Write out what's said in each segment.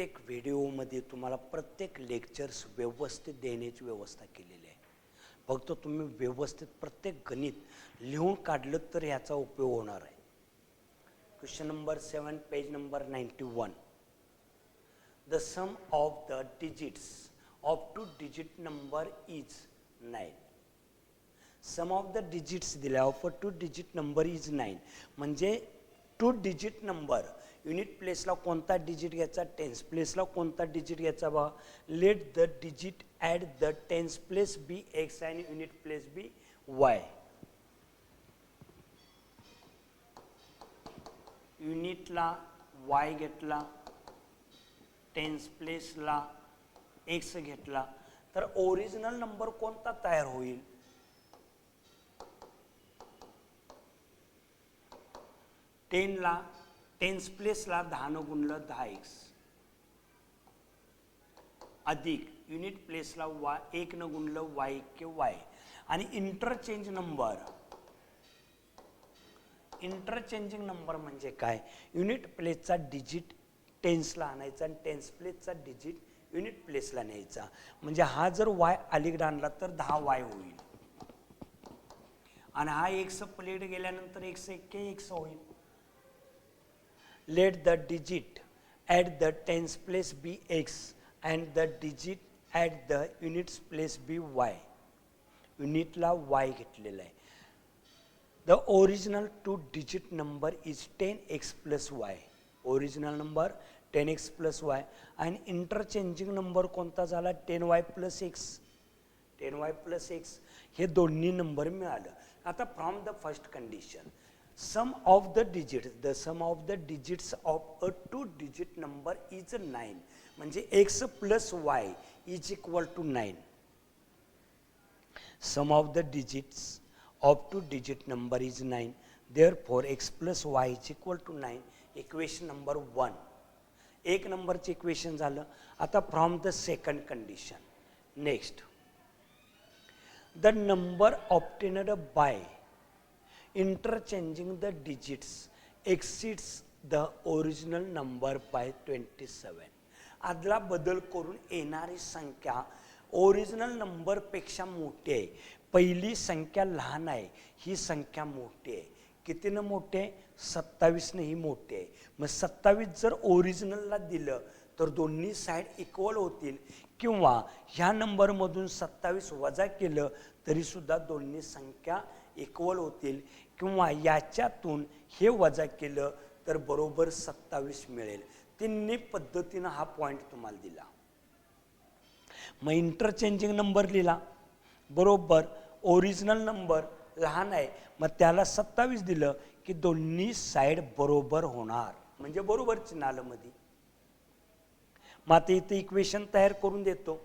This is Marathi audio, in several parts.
प्रत्येक व्हिडिओमध्ये तुम्हाला प्रत्येक लेक्चर्स व्यवस्थित देण्याची व्यवस्था केलेली आहे. फक्त तुम्ही व्यवस्थित प्रत्येक गणित लिहून काढलं तर याचा उपयोग होणार आहे. Question number 7 page number 91. The sum of the digits of two digit number is 9. Sum of the digits दिल्या of a two digit number is 9. म्हणजे टू डिजिट नंबर युनिट प्लेसला कोणता डिजिट घ्यायचा, टेन्स प्लेसला कोणता डिजिट घ्यायचा बा. Let the digit at the tens place be x आणि युनिट प्लेस बी वाय. युनिटला वाय घेतला, टेन्स प्लेसला एक्स घेतला, तर ओरिजिनल नंबर कोणता तयार होईल. टेनला टेन्स प्लेसला 10 गुणलं 10x अधिक युनिट प्लेसला एक न गुणलं y के y. आणि इंटरचेंजिंग नंबर म्हणजे काय, युनिट प्लेसचा डिजिट टेन्सला आणायचा आणि टेन्स प्लेसचा डिजिट युनिट प्लेसला न्यायचा. म्हणजे हा जर y अलीकडे आणला तर 10y होईल आणि हा x प्लेट गेल्यानंतर x एके x होईल. Let the digit at the tens place be x and the digit at the units place be y. युनिटला y घेतलेला आहे. The original two digit number is 10x plus y. Original number 10x plus y आणि इंटरचेंजिंग नंबर कोणता झाला 10y plus x. 10y plus x हे दोन्ही नंबर मिळालं. आता from the first condition sum of the digits of a two digit number is 9. म्हणजे x plus y is equal to 9. Sum of the digits of two digit number is 9. Therefore x plus y is equal to 9. Equation number 1. एक नंबरचे इक्वेशन झालं. आता from the second condition next, the number obtained by interchanging the digits exceeds the original number by 27. आदला बदल करून येणारी संख्या ओरिजिनल नंबर पेक्षा मोठी आहे. पहिली संख्या लहान आहे, ही संख्या मोठी आहे. कितीनं मोठी आहे, 27 ने ही मोठी आहे. मग 27 जर ओरिजिनलला दिलं तर दोन्ही साईड इक्वल होतील, किंवा ह्या नंबरमधून 27 वजा केलं तरी सुद्धा दोन्ही संख्या इक्वल होतील, किंवा याच्यातून हे वजा केलं तर बरोबर 27 मिळेल. तिन्ही पद्धतीनं हा पॉइंट तुम्हाला दिला. मग इंटरचेंजिंग नंबर लिहिला बरोबर, ओरिजिनल नंबर लहान आहे मग त्याला 27 दिलं की दोन्ही साईड बरोबर होणार, म्हणजे बरोबर चिन्ह आलं मध्ये. मग आता इथे इक्वेशन तयार करून देतो.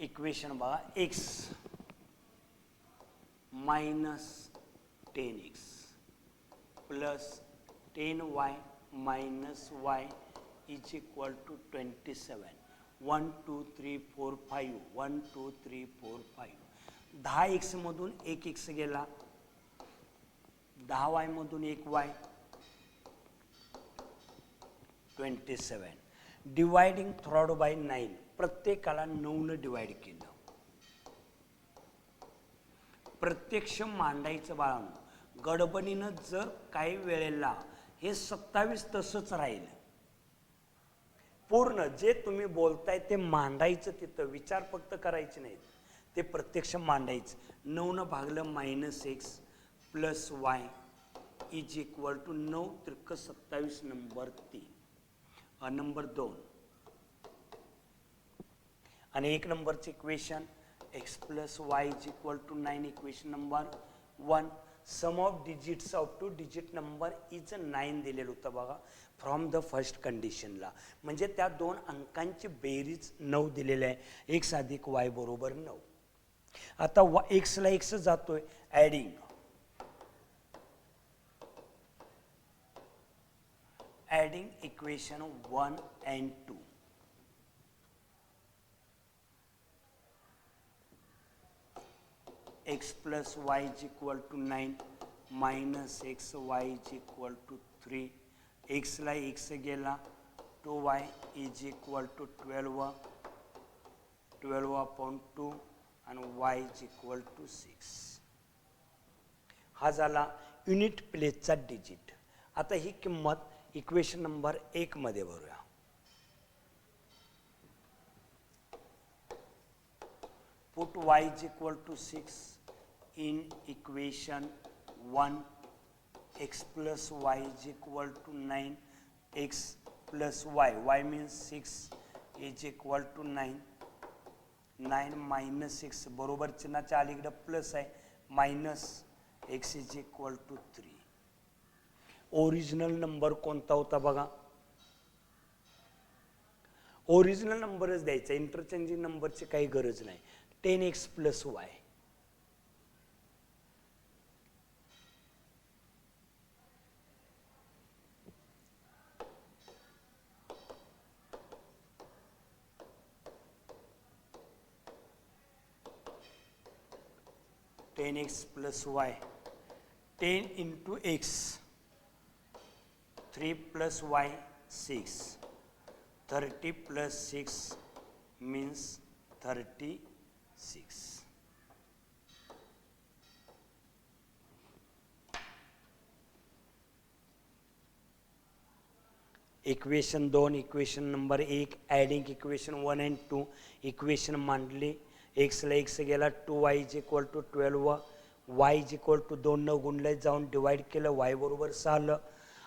इक्वेशन बघा, x minus 10x plus 10y minus y is equal to 27. 1 2 3 4 5 1 2 3 4 5. 10x मधून एक x गेला, 10y मधून एक y, 27. डिवायडिंग थ्रॉड बाय 9, प्रत्येकाला 9 ने डिवाइड केलं. प्रत्यक्ष मांडायचं बाळांनो, गडबडीनं जर काही वेळेला हे 27 तसंच राहील. पूर्ण जे तुम्ही बोलताय ते मांडायचं, तिथं विचार फक्त करायचे नाहीत, ते प्रत्यक्ष मांडायचं. 9 न भागलं minus X plus Y is equal to 9 त्रिक 27 नंबर 3. नंबर 2. आणि एक नंबरचे equation x plus Y is equal to 9. Equation number 1. Sum of digits of two digit number is 9 दिलेलं होतं बघा फ्रॉम द फर्स्ट कंडिशनला. म्हणजे त्या दोन अंकांची बेरीज 9 दिलेलं आहे. x अधिक y बरोबर 9. आता x ला x जातोय, adding equation 1 and 2. x plus y is equal to 9 minus x y is equal to 3 x ला x गेला 2y is equal to 12 upon 2 and y is equal to 6. हा झाला युनिट प्लेसचा डिजिट. आता ही किंमत इक्वेशन नंबर 1 मध्ये भरूया. Put y is equal to 6 in equation 1. X plus y is equal to 9. X plus y means 6 is equal to 9. 9 minus 6 बरोबर चिन्हाच्या अलीकडे प्लस आहे minus x is equal to 3. Original number कोणता होता बघा. ओरिजिनल नंबरच द्यायचा, इंटरचेंजिंग नंबरची काही गरज नाही. 10x plus y. x plus y. 10 into x. 3 plus y 6. 30 plus 6 means 36. Equation 2 equation number 1 adding equation 1 and 2 equation मांडली. x ला x गेला 2y is equal to 12 y is equal to 2 न गुणले जाऊन डिवाइड केलं y बरोबर 6 आलं.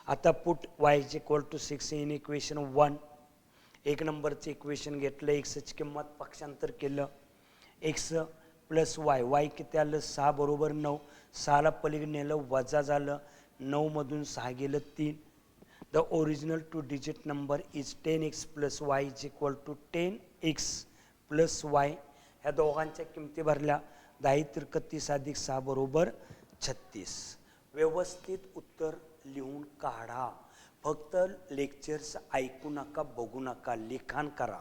आता put y is equal to 6 in equation 1. एक नंबरचं इक्वेशन घेतलं, x ची किंमत पक्षांतर केलं. x प्लस y किती आलं 6 बरोबर 9. 6 ला पलीकडे नेलं वजा झालं 9 मधून 6 गेलं 3. The original 2 digit number is 10x plus y is equal to 10x plus y. ह्या दोघांच्या किमती भरल्या 10 31 अधिक 6 बरोबर 36. व्यवस्थित उत्तर लिहून काढा. फक्त लेक्चर्स ऐकू नका, बघू नका, लिखाण करा.